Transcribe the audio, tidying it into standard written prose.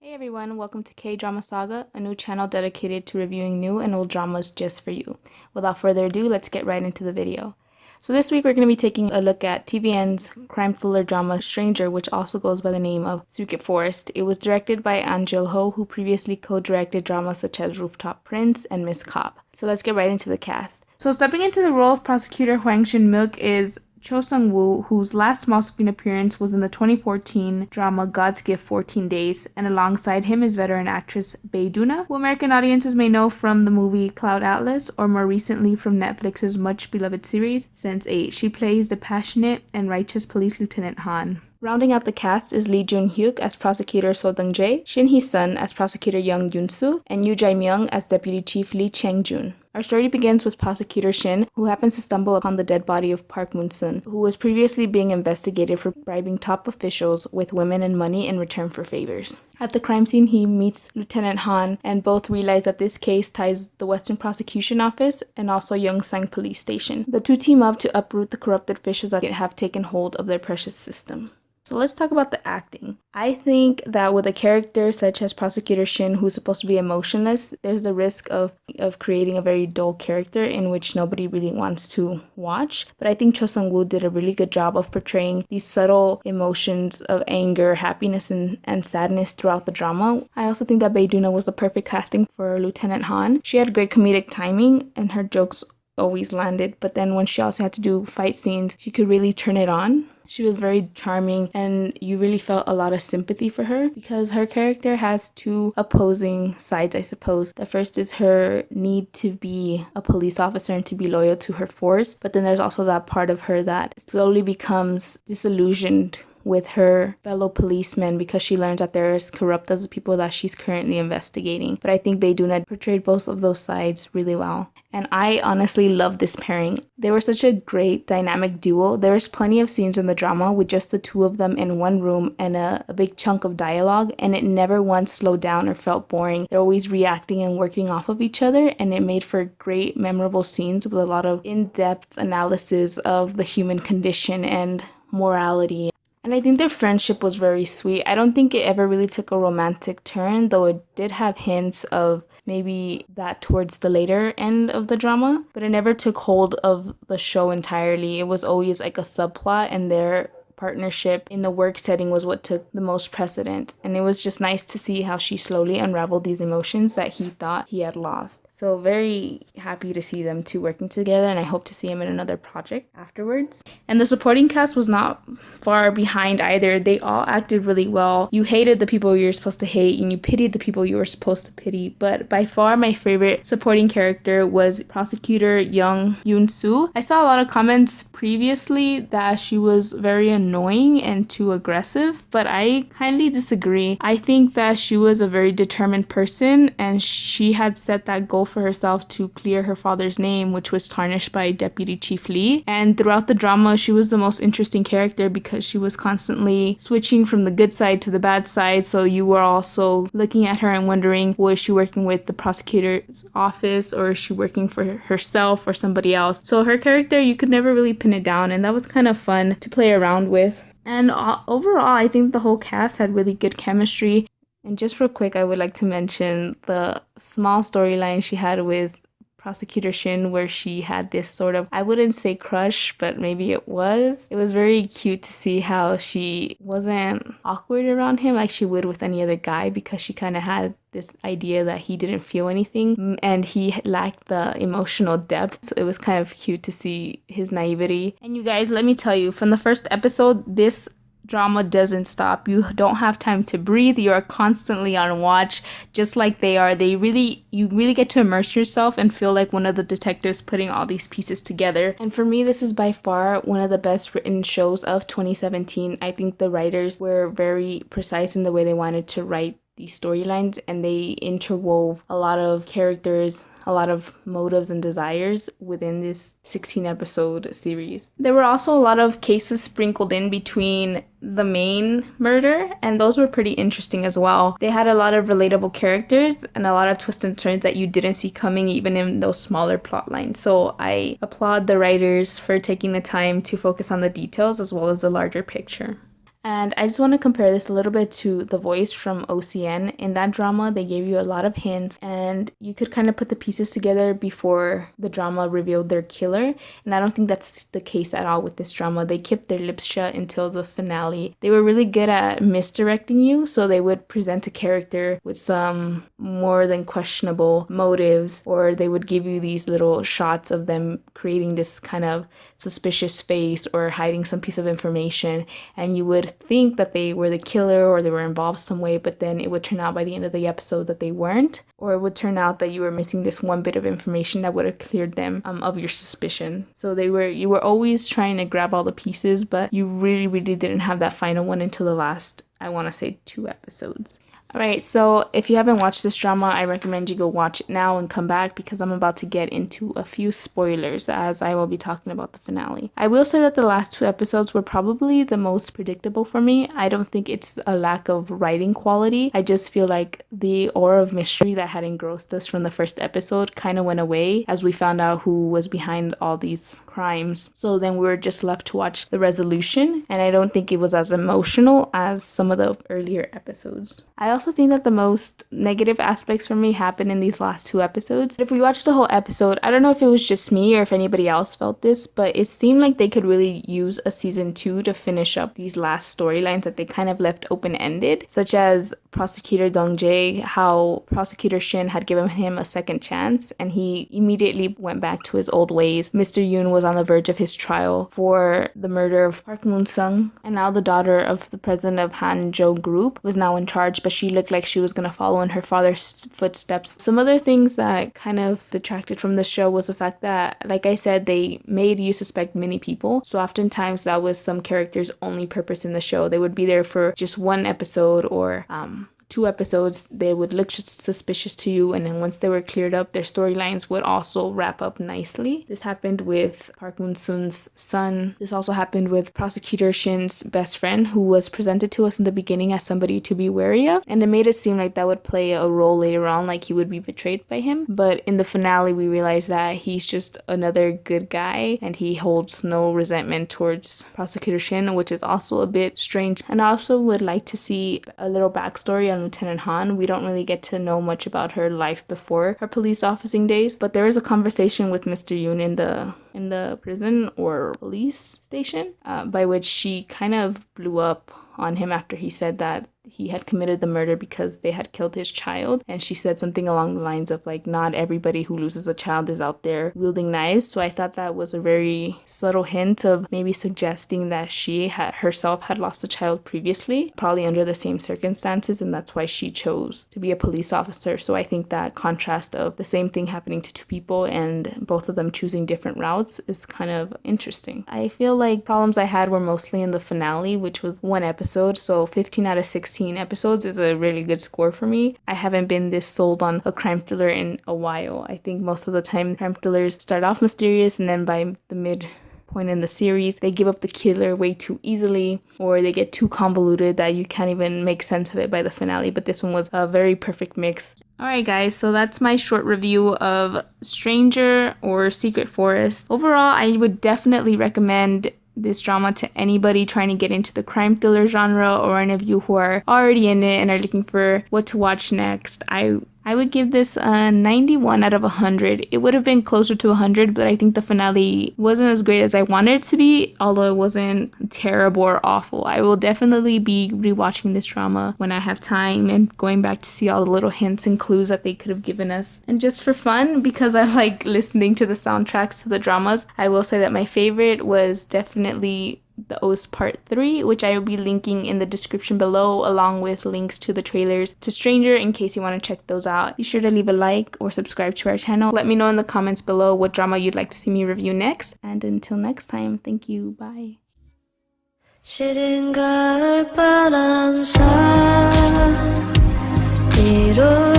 Hey everyone, welcome to Kdrama Saga, a new channel dedicated to reviewing new and old dramas just for you. Without further ado, let's get right into the video. So this week we're going to be taking a look at TVN's crime thriller drama Stranger, which also goes by the name of Secret Forest. It was directed by An Ho, who previously co-directed dramas such as Rooftop Prince and Miss Cop. So let's get right into the cast. So stepping into the role of prosecutor Hwang Shin-milk is Cho Sung-woo, whose last small screen appearance was in the 2014 drama God's Gift 14 Days, and alongside him is veteran actress Bae Doona, who American audiences may know from the movie Cloud Atlas or more recently from Netflix's much-beloved series Sense8. She plays the passionate and righteous police lieutenant Han. Rounding out the cast is Lee Jun-hyuk as prosecutor So Dong-jae, Shin Hee-sun as prosecutor Young Yoon-soo, and Yoo Jae-myung as deputy chief Lee Chang-jun. Our story begins with prosecutor Shin, who happens to stumble upon the dead body of Park Moon-sun, who was previously being investigated for bribing top officials with women and money in return for favors. At the crime scene, he meets Lieutenant Han, and both realize that this case ties the Western Prosecution Office and also Yongsan Police Station. The two team up to uproot the corrupted officials that have taken hold of their precious system. So let's talk about the acting. I think that with a character such as Prosecutor Shin, who's supposed to be emotionless, there's the risk of creating a very dull character in which nobody really wants to watch. But I think Cho Sung-woo did a really good job of portraying these subtle emotions of anger, happiness, and sadness throughout the drama. I also think that Bae Doona was the perfect casting for Lieutenant Han. She had great comedic timing and her jokes always landed, but then when she also had to do fight scenes, she could really turn it on. She was very charming and you really felt a lot of sympathy for her because her character has two opposing sides, I suppose. The first is her need to be a police officer and to be loyal to her force, but then there's also that part of her that slowly becomes disillusioned with her fellow policemen because she learns that they're as corrupt as the people that she's currently investigating. But I think Bae Doona portrayed both of those sides really well. And I honestly love this pairing. They were such a great dynamic duo. There's plenty of scenes in the drama with just the two of them in one room and a big chunk of dialogue, and it never once slowed down or felt boring. They're always reacting and working off of each other, and it made for great memorable scenes with a lot of in-depth analysis of the human condition and morality. And I think their friendship was very sweet. I don't think it ever really took a romantic turn, though it did have hints of maybe that towards the later end of the drama, but it never took hold of the show entirely. It was always like a subplot, and their partnership in the work setting was what took the most precedent. And it was just nice to see how she slowly unraveled these emotions that he thought he had lost. So very happy to see them two working together, and I hope to see him in another project afterwards. And the supporting cast was not far behind either. They all acted really well. You hated the people you were supposed to hate, and you pitied the people you were supposed to pity. But by far my favorite supporting character was Prosecutor Young Yoon-soo. I saw a lot of comments previously that she was very annoying and too aggressive, but I kindly disagree. I think that she was a very determined person, and she had set that goal for herself to clear her father's name, which was tarnished by Deputy Chief Lee. And throughout the drama, she was the most interesting character because she was constantly switching from the good side to the bad side. So you were also looking at her and wondering, was she working with the prosecutor's office, or is she working for herself or somebody else? So her character, you could never really pin it down, and that was kind of fun to play around with. And overall, I think the whole cast had really good chemistry. And just real quick, I would like to mention the small storyline she had with Prosecutor Shin, where she had this sort of, I wouldn't say crush, but maybe it was. It was very cute to see how she wasn't awkward around him like she would with any other guy, because she kind of had this idea that he didn't feel anything and he lacked the emotional depth. So it was kind of cute to see his naivety. And you guys, let me tell you, from the first episode, this drama doesn't stop. You don't have time to breathe. You are constantly on watch, just like they are. You really get to immerse yourself and feel like one of the detectives putting all these pieces together. And for me, this is by far one of the best written shows of 2017. I think the writers were very precise in the way they wanted to write these storylines, and they interwove a lot of characters, a lot of motives and desires within this 16 episode series. There were also a lot of cases sprinkled in between the main murder, and those were pretty interesting as well. They had a lot of relatable characters and a lot of twists and turns that you didn't see coming even in those smaller plot lines. So I applaud the writers for taking the time to focus on the details as well as the larger picture. And I just want to compare this a little bit to The Voice from OCN. In that drama, they gave you a lot of hints and you could kind of put the pieces together before the drama revealed their killer. And I don't think that's the case at all with this drama. They kept their lips shut until the finale. They were really good at misdirecting you, so they would present a character with some more than questionable motives, or they would give you these little shots of them creating this kind of suspicious face or hiding some piece of information, and you would think that they were the killer or they were involved some way, but then it would turn out by the end of the episode that they weren't, or it would turn out that you were missing this one bit of information that would have cleared them of your suspicion. So you were always trying to grab all the pieces, but you really didn't have that final one until the last, I want to say, 2 episodes. Alright, so if you haven't watched this drama, I recommend you go watch it now and come back, because I'm about to get into a few spoilers as I will be talking about the finale. I will say that the last 2 episodes were probably the most predictable for me. I don't think it's a lack of writing quality. I just feel like the aura of mystery that had engrossed us from the first episode kind of went away as we found out who was behind all these crimes. So then we were just left to watch the resolution, and I don't think it was as emotional as some of the earlier episodes. I also think that the most negative aspects for me happened in these last 2 episodes. If we watched the whole episode, I don't know if it was just me or if anybody else felt this, but it seemed like they could really use a season 2 to finish up these last storylines that they kind of left open-ended, such as Prosecutor Dong-jae, how Prosecutor Shin had given him a second chance and he immediately went back to his old ways. Mr. Yoon was on the verge of his trial for the murder of Park Moon-sung, and now the daughter of the president of Hanjo Group was now in charge, but she looked like she was going to follow in her father's footsteps. Some other things that kind of detracted from the show was the fact that, like I said, they made you suspect many people. So oftentimes that was some characters' only purpose in the show. They would be there for just 1 episode or 2 episodes. They would look suspicious to you, and then once they were cleared up, their storylines would also wrap up nicely. This happened with Park Moon-sun's son. This also happened with Prosecutor Shin's best friend, who was presented to us in the beginning as somebody to be wary of, and it made it seem like that would play a role later on, like he would be betrayed by him. But in the finale, we realized that he's just another good guy and he holds no resentment towards Prosecutor Shin, which is also a bit strange. And I also would like to see a little backstory on Lieutenant Han. We don't really get to know much about her life before her police officing days, but there is a conversation with Mr. Yoon in the prison or police station by which she kind of blew up on him after he said that he had committed the murder because they had killed his child, and she said something along the lines of like, not everybody who loses a child is out there wielding knives. So I thought that was a very subtle hint of maybe suggesting that she herself had lost a child previously, probably under the same circumstances, and that's why she chose to be a police officer. So I think that contrast of the same thing happening to 2 people and both of them choosing different routes is kind of interesting. I feel like problems I had were mostly in the finale, which was 1 episode, so 15 out of 16 episodes is a really good score for me. I haven't been this sold on a crime thriller in a while. I think most of the time crime thrillers start off mysterious and then by the mid point in the series they give up the killer way too easily, or they get too convoluted that you can't even make sense of it by the finale. But this one was a very perfect mix. Alright guys, so that's my short review of Stranger or Secret Forest. Overall, I would definitely recommend this drama to anybody trying to get into the crime thriller genre, or any of you who are already in it and are looking for what to watch next. I would give this a 91 out of 100. It would have been closer to 100, but I think the finale wasn't as great as I wanted it to be, although it wasn't terrible or awful. I will definitely be rewatching this drama when I have time and going back to see all the little hints and clues that they could have given us. And just for fun, because I like listening to the soundtracks to the dramas, I will say that my favorite was definitely the OST Part 3, which I will be linking in the description below, along with links to the trailers to Stranger in case you want to check those out. Be sure to leave a like or subscribe to our channel. Let me know in the comments below what drama you'd like to see me review next. And until next time, thank you. Bye. 시린 가을 바람 사이로